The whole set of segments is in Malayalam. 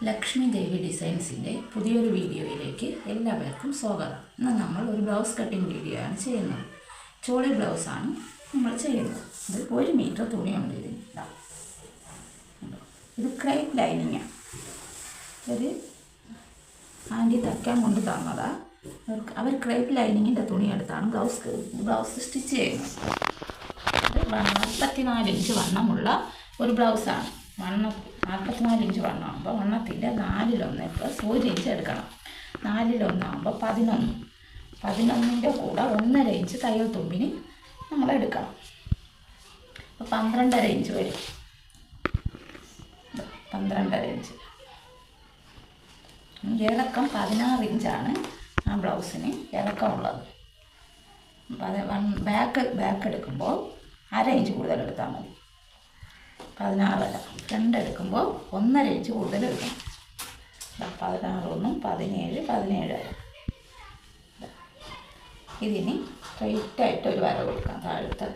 ലക്ഷ്മി ദേവി ഡിസൈൻസിൻ്റെ പുതിയൊരു വീഡിയോയിലേക്ക് എല്ലാവർക്കും സ്വാഗതം. ഇന്ന് നമ്മൾ ഒരു ബ്ലൗസ് കട്ടിങ് വീഡിയോ ആണ് ചെയ്യുന്നത്. ചോളി ബ്ലൗസാണ് നമ്മൾ ചെയ്യുന്നത്. ഇത് 1 മീറ്റർ തുണിയുണ്ട് ഇതിന്. ഇത് ക്രേപ്പ് ലൈനിങ്ങാണ്. ഒരു ആൻറ്റി തയ്ക്കാൻ കൊണ്ട് തന്നതാണ്. അവർ ക്രേപ്പ് ലൈനിങ്ങിൻ്റെ തുണി എടുത്താണ് ബ്ലൗസ് സ്റ്റിച്ച് ചെയ്യുന്നത്. 44 ഇഞ്ച് വണ്ണമുള്ള ഒരു ബ്ലൗസാണ്. 44 ഇഞ്ച് വണ്ണമാകുമ്പോൾ വണ്ണത്തിൻ്റെ 4/1 പ്ലസ് 1 ഇഞ്ച് എടുക്കണം. 4/1 ആകുമ്പോൾ 11ൻ്റെ കൂടെ 1.5 ഇഞ്ച് തയ്യൽ തുമ്പിന് നമ്മൾ എടുക്കണം. അപ്പോൾ 12.5 ഇഞ്ച് വരും. 12.5 ഇഞ്ച്. ഇറക്കം 16 ഇഞ്ചാണ് ആ ബ്ലൗസിന് ഇറക്കമുള്ളത്. ബാക്ക് എടുക്കുമ്പോൾ 1/2 ഇഞ്ച് കൂടുതൽ എടുത്താൽ മതി. 16 അല്ല, ഫ്രണ്ട് എടുക്കുമ്പോൾ 1.5 ഇഞ്ച് കൂടുതൽ എടുക്കണം. 16 1 17 17 വരെ. ഇതിന് സ്ട്രെയിറ്റായിട്ട് ഒരു വര കൊടുക്കാം താഴത്തെ.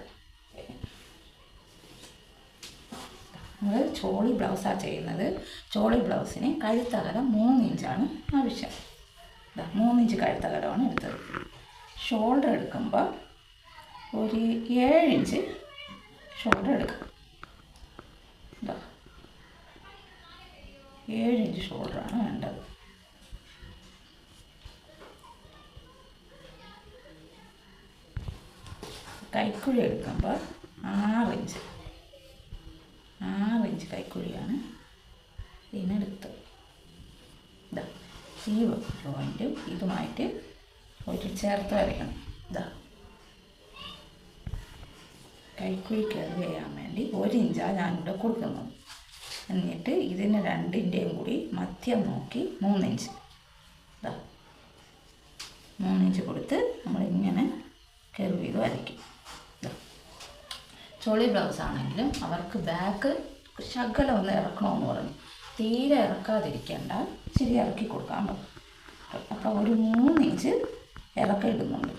നമ്മൾ ചോളി ബ്ലൗസാണ് ചെയ്യുന്നത്. ചോളി ബ്ലൗസിന് കഴുത്തകലം 3 ഇഞ്ചാണ് ആവശ്യം. 3 ഇഞ്ച് കഴുത്തകലമാണ് എടുത്തത്. ഷോൾഡർ എടുക്കുമ്പോൾ ഒരു 7 ഇഞ്ച് ഷോൾഡർ എടുക്കാം. 7 ഇഞ്ച് ഷോൾഡറാണ് വേണ്ടത്. കൈക്കുഴി എടുക്കുമ്പോൾ 6 ഇഞ്ച് കൈക്കുഴിയാണ് ഇതിനെടുത്തത്. ഈ ജോയിൻറ്റും ഇതുമായിട്ട് ഒരു ചേർത്ത് വരയ്ക്കണം. കൈക്കുഴി കയറി ചെയ്യാൻ വേണ്ടി 1 ഇഞ്ചാണ് ഞാനിവിടെ കൊടുക്കുന്നത്. എന്നിട്ട് ഇതിന് 2ൻ്റെയും കൂടി മധ്യം നോക്കി 3 ഇഞ്ച് 3 ഇഞ്ച് കൊടുത്ത് നമ്മളിങ്ങനെ കർവ് ചെയ്ത് വരയ്ക്കും. ചോളി ബ്ലൗസ് ആണെങ്കിലും അവർക്ക് ബാക്ക് ശകലം ഒന്ന് ഇറക്കണമെന്ന് പറഞ്ഞു. തീരെ ഇറക്കാതിരിക്കേണ്ട, ഇച്ചിരി ഇറക്കി കൊടുക്കാൻ പറ്റും. അപ്പോൾ ഒരു 3 ഇഞ്ച് ഇറക്കം ഇടുന്നുണ്ട്.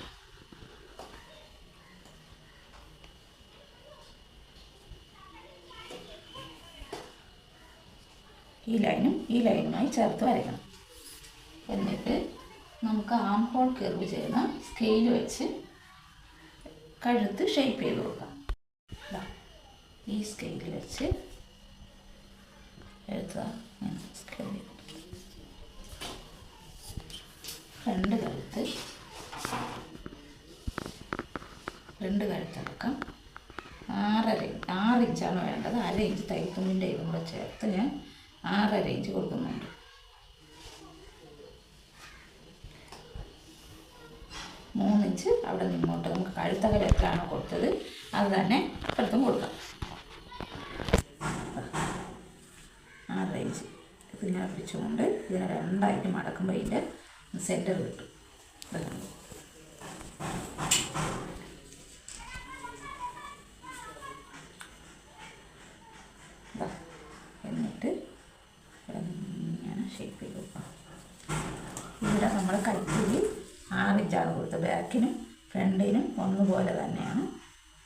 ഈ ലൈനുമായി ചേർത്ത് വരയ്ക്കണം. എന്നിട്ട് നമുക്ക് ആം ഹോൾ കർവ് ചെയ്യുന്ന സ്കെയിൽ വെച്ച് കഴുത്ത് ഷേപ്പ് ചെയ്ത് കൊടുക്കാം. ഈ സ്കെയിൽ വെച്ച് എഴുതുക. സ്കെയിൽ രണ്ട് കഴുത്തടക്കം 6 ഇഞ്ചാണ് വേണ്ടത്. 1/2 ഇഞ്ച് തയ്യൽത്തുമ്പിൻ്റെ ഇതും കൂടെ ചേർത്ത് ഞാൻ 6.5 ഇഞ്ച് കൊടുക്കുന്നുണ്ട്. മൂന്ന് ഇഞ്ച് അവിടെ നിന്നോട്ട് നമുക്ക് കഴുത്തകലം എത്രയാണോ കൊടുത്തത് അത് തന്നെ അപ്പുറത്തും കൊടുക്കാം. 6.5 ഇഞ്ച് ഇതിങ്ങനെ പിടിച്ചുകൊണ്ട് ഇതിനെ 2ആയിട്ട് മടക്കുമ്പോൾ ഇതിൻ്റെ സെൻറ്റർ കിട്ടും. എന്നിട്ട് ഇങ്ങനെ ഷേപ്പ് ചെയ്ത് കൊടുക്കാം. ഇവിടെ നമ്മൾ കൈക്കുഴി 6 ഇഞ്ചാണ് കൊടുത്തത്. ബാക്കിനും ഫ്രണ്ടിനും ഒന്നുപോലെ തന്നെയാണ്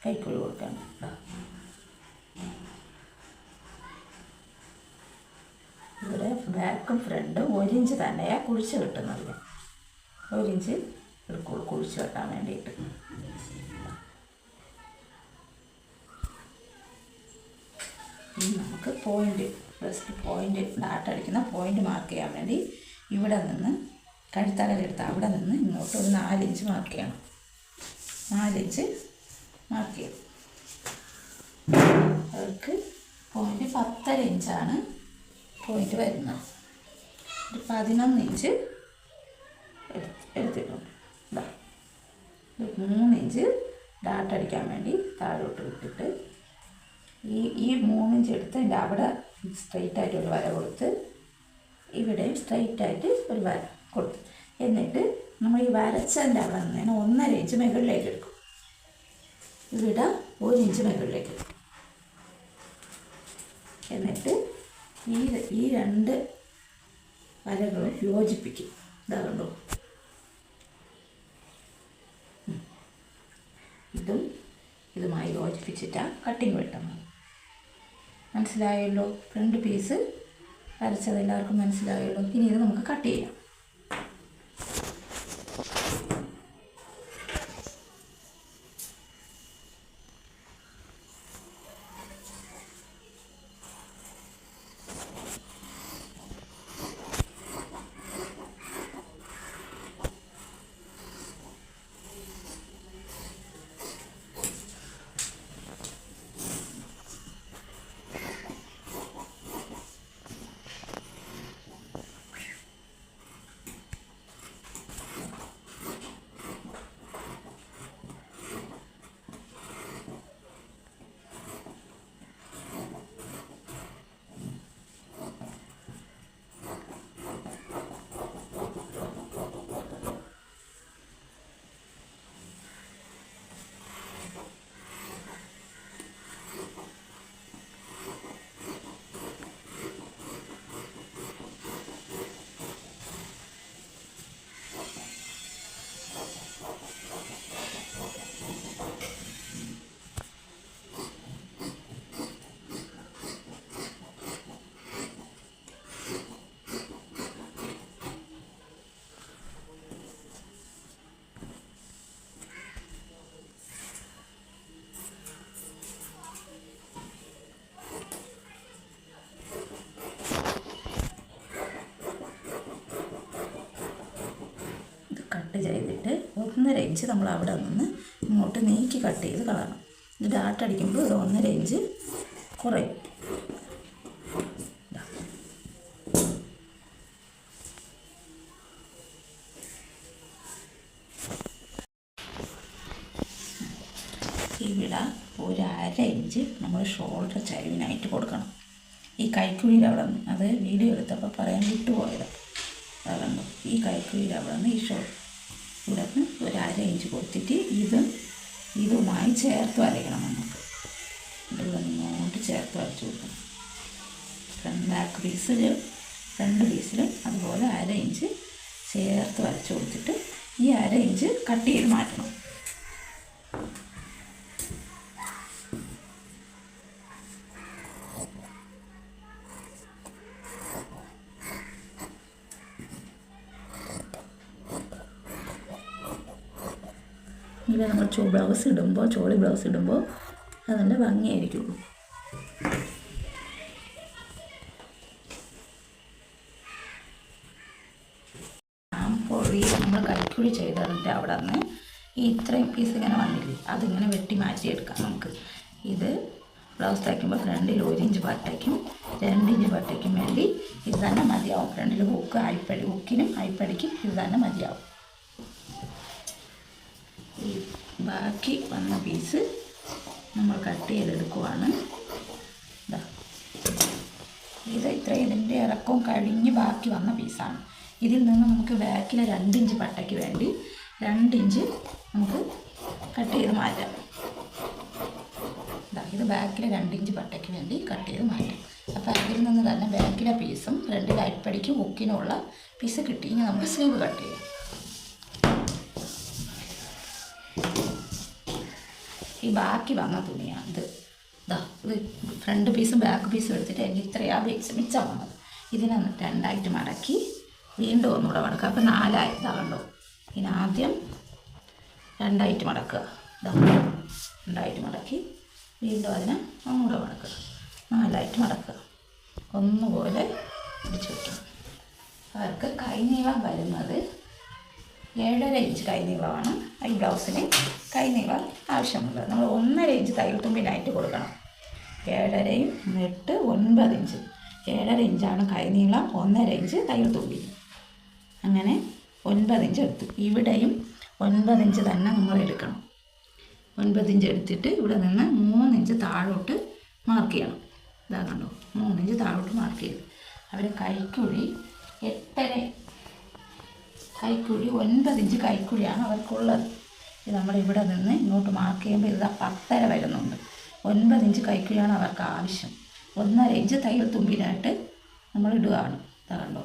കൈക്കുഴി കൊടുക്കേണ്ടത്. ഇവിടെ ബാക്കും ഫ്രണ്ടും 1 ഇഞ്ച് തന്നെയാണ് കുഴിച്ച് കിട്ടുന്നത്. 1 ഇഞ്ച് കുഴിച്ച് വെട്ടാൻ വേണ്ടിയിട്ട്. നമുക്ക് ഫസ്റ്റ് പോയിൻ്റ് ഡാട്ടടിക്കുന്ന പോയിൻ്റ് മാർക്ക് ചെയ്യാൻ വേണ്ടി ഇവിടെ നിന്ന് കഴുത്തകലെടുത്ത് അവിടെ നിന്ന് ഇങ്ങോട്ട് ഒരു 4 ഇഞ്ച് മാർക്ക് ചെയ്യണം. 4 ഇഞ്ച് മാർക്ക് ചെയ്യണം. അവർക്ക് പോയിൻ്റ് 10.5 ഇഞ്ചാണ് പോയിൻ്റ് വരുന്നത്. ഒരു 11 ഇഞ്ച് എടുത്തിട്ടുണ്ട്. 3 ഇഞ്ച് ഡാട്ടടിക്കാൻ വേണ്ടി താഴോട്ട് വിട്ടിട്ട് ഈ 3 ഇഞ്ച് എടുത്ത് എൻ്റെ അവിടെ സ്ട്രെയിറ്റായിട്ട് ഒരു വര കൊടുത്ത് ഇവിടെയും സ്ട്രെയിറ്റായിട്ട് ഒരു വര കൊടുത്തു. എന്നിട്ട് നമ്മൾ ഈ വരച്ചതിൻ്റെ അവിടെ നിന്ന് 1.5 ഇഞ്ച് മുകളിലേക്ക് എടുക്കും. ഇവിടെ 1 ഇഞ്ച് മുകളിലേക്ക് എടുക്കും. എന്നിട്ട് ഈ 2 വരകളും യോജിപ്പിക്കും. ഇതാ കണ്ടോ, ഇതുമായി യോജിപ്പിച്ചിട്ടാണ് കട്ടിങ് വെട്ടുന്നത്. മനസ്സിലായല്ലോ. ഫ്രണ്ട് പീസ് വരച്ചത് എല്ലാവർക്കും മനസ്സിലായല്ലോ. ഇനി ഇത് നമുക്ക് കട്ട് ചെയ്യാം. കട്ട് ചെയ്തിട്ട് 1.5 ഇഞ്ച് നമ്മൾ അവിടെ നിന്ന് ഇങ്ങോട്ട് നീക്കി കട്ട് ചെയ്ത് കളയണം. ഇത് ഡാട്ട് അടിക്കുമ്പോൾ ഒരു 1.5 ഇഞ്ച് കുറയും. ഇവിടെ ഒരു 1/2 ഇഞ്ച് നമ്മൾ ഷോൾഡർ ചരിവിനായിട്ട് കൊടുക്കണം. ഈ കൈക്കുഴിയിൽ അവിടെ നിന്ന് അത് വീഡിയോ എടുത്തപ്പോൾ പറയാൻ വിട്ടുപോയതാണ്. അതുകൊണ്ട് ഈ കൈക്കുഴിയിൽ അവിടെ നിന്ന് ഈ ഇവിടെ നിന്ന് ഒരു 1/2 ഇഞ്ച് കൊടുത്തിട്ട് ഇതുമായി ചേർത്ത് വരയ്ക്കണം. നമുക്ക് ഇവിടെ നിന്നോട്ട് ചേർത്ത് വരച്ച് കൊടുക്കണം. ബാക്ക് ഫ്രണ്ട് പീസിൽ അതുപോലെ 1/2 ഇഞ്ച് ചേർത്ത് വരച്ച് കൊടുത്തിട്ട് ഈ 1/2 ഇഞ്ച് കട്ട് ചെയ്ത് മാറ്റണം. ഇങ്ങനെ നമ്മൾ ചോളി ബ്ലൗസ് ഇടുമ്പോൾ അത് നല്ല ഭംഗിയായിരിക്കുള്ളൂ. പൊഴി നമ്മൾ കൈക്കുഴി ചെയ്തതിൻ്റെ അവിടെ നിന്ന് ഈ ഇത്രയും പീസ് ഇങ്ങനെ വന്നില്ലേ, അതിങ്ങനെ വെട്ടി മാറ്റിയെടുക്കാം നമുക്ക്. ഇത് ബ്ലൗസ് തയ്ക്കുമ്പോൾ ഫ്രണ്ടിൽ 1 ഇഞ്ച് പട്ടയ്ക്കും 2 ഇഞ്ച് പട്ടയ്ക്കും വേണ്ടി ഇത് തന്നെ മതിയാവും. ഫ്രണ്ടിൽ ഹുക്കിനും അരിപ്പടിക്കും ഇത് തന്നെ മതിയാവും. ഈ ബാക്കി വന്ന പീസ് നമ്മൾ കട്ട് ചെയ്തെടുക്കുവാണ്. ഇത് ഇത്രയും ഇതിൻ്റെ ഇറക്കവും കഴിഞ്ഞ് ബാക്കി വന്ന പീസാണ്. ഇതിൽ നിന്ന് നമുക്ക് ബാക്കിലെ 2 ഇഞ്ച് പട്ടയ്ക്ക് വേണ്ടി 2 ഇഞ്ച് നമുക്ക് കട്ട് ചെയ്ത് മാറ്റാം. ഇത് ബാക്കിലെ 2 ഇഞ്ച് പട്ടയ്ക്ക് വേണ്ടി കട്ട് ചെയ്ത് മാറ്റാം. അപ്പോൾ അതിൽ നിന്ന് തന്നെ ബാക്കിലെ പീസും ഫ്രണ്ടിൽ അരിപ്പടിക്കും ഹുക്കിനുമുള്ള പീസ് കിട്ടി. ഇനി നമുക്ക് സ്ലീവ് കട്ട് ചെയ്യാം. ഈ ബാക്കി വന്ന തുണിയാണ് ഇത്. ഇത് ഫ്രണ്ട് പീസും ബാക്ക് പീസും എടുത്തിട്ട് എനിക്ക് ഇത്രയാണ് മിച്ചം വന്നത്. ഇതിനെ 2ആയിട്ട് മടക്കി വീണ്ടും ഒന്നുകൂടെ മടക്കുക. അപ്പോൾ 4 കണ്ടോ. ഇനി ആദ്യം 2ആയിട്ട് മടക്കുക. 2ആയിട്ട് മടക്കി വീണ്ടും അതിനെ ഒന്നുകൂടെ മടക്കുക. 4ആയിട്ട് മടക്കുക. ഒന്നുപോലെ പിടിച്ച് വയ്ക്കണം. അവർക്ക് കൈനീളം വരുന്നത് 7.5 ഇഞ്ച് കൈനീളമാണ് ഈ ബ്ലൗസിന് കൈനീളം ആവശ്യമുള്ളത്. നമ്മൾ 1.5 ഇഞ്ച് തയ്യൽ തുമ്പിനായിട്ട് കൊടുക്കണം. 7.5യും 8 9 ഇഞ്ച്. 7.5 ഇഞ്ചാണ് കൈനീളം, 1.5 ഇഞ്ച് തയ്യൽ തുമ്പി. അങ്ങനെ 9 ഇഞ്ച് എടുത്തു. ഇവിടെയും 9 ഇഞ്ച് തന്നെ നമ്മൾ എടുക്കണം. 9 ഇഞ്ച് എടുത്തിട്ട് ഇവിടെ നിന്ന് 3 ഇഞ്ച് താഴോട്ട് മാർക്ക് ചെയ്യണം. ഇതാ കണ്ടോ, 3 ഇഞ്ച് താഴോട്ട് മാർക്ക് ചെയ്ത് അവർ കൈക്കുഴി 8.5 കൈക്കുഴി 9 ഇഞ്ച് കൈക്കുഴിയാണ് അവർക്കുള്ളത്. ഇത് നമ്മളിവിടെ നിന്ന് ഇങ്ങോട്ട് മാർക്ക് ചെയ്യുമ്പോൾ ഇത് 10.5 വരുന്നുണ്ട്. 9 ഇഞ്ച് കൈക്കുഴിയാണ് അവർക്ക് ആവശ്യം. 1.5 ഇഞ്ച് തയ്യൽ തുമ്പിനായിട്ട് നമ്മൾ ഇടുകയാണ്. കണ്ടോ,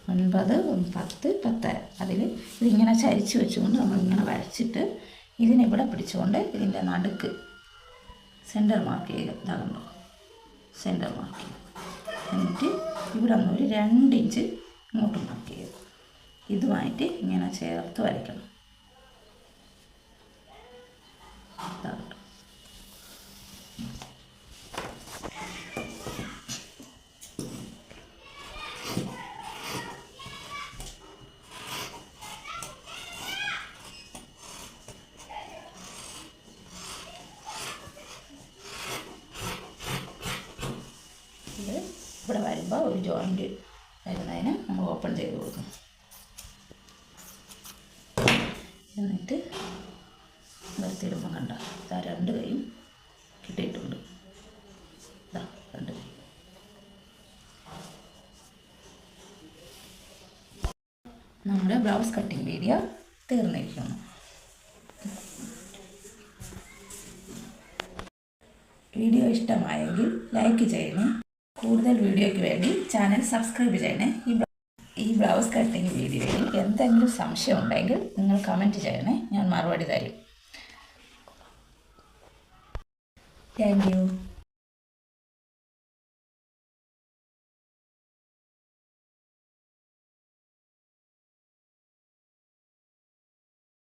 9 10 10.5. അതിൽ ഇതിങ്ങനെ ചരിച്ച് വെച്ചുകൊണ്ട് നമ്മളിങ്ങനെ വരച്ചിട്ട് ഇതിനിവിടെ പിടിച്ചുകൊണ്ട് ഇതിൻ്റെ നടുക്ക് സെൻറ്റർ മാർക്ക് ചെയ്യുക. കണ്ടോ, സെൻറ്റർ മാർക്ക് ചെയ്യുക. എന്നിട്ട് ഇവിടെ നിന്ന് ഒരു 2 ഇഞ്ച് ഇങ്ങോട്ട് മാർക്ക് ചെയ്യും. ഇതുമായിട്ട് ഇങ്ങനെ ചേർത്ത് വരയ്ക്കണം. ഇവിടെ വരുമ്പോൾ ഒരു ജോയിൻറ്റ് വരുന്നതിന് നമ്മൾ ഓപ്പൺ ചെയ്ത് കൊടുക്കും. എന്നിട്ട് വരത്തിടുമ്പോൾ കണ്ട 2 കൈയും കിട്ടിയിട്ടുണ്ട്. 2 കൈ. നമ്മുടെ ബ്ലൗസ് കട്ടിങ് വീഡിയോ തീർന്നിരിക്കുന്നു. വീഡിയോ ഇഷ്ടമായെങ്കിൽ ലൈക്ക് ചെയ്യണേ. കൂടുതൽ വീഡിയോയ്ക്ക് വേണ്ടി ചാനൽ സബ്സ്ക്രൈബ് ചെയ്യണേ. ഈ ബ്ലൗസ് കട്ടിങ് വീഡിയോയിൽ എന്തെങ്കിലും സംശയം ഉണ്ടെങ്കിൽ നിങ്ങൾ കമൻറ്റ് ചെയ്യണേ, ഞാൻ മറുപടി തരും. Thank you.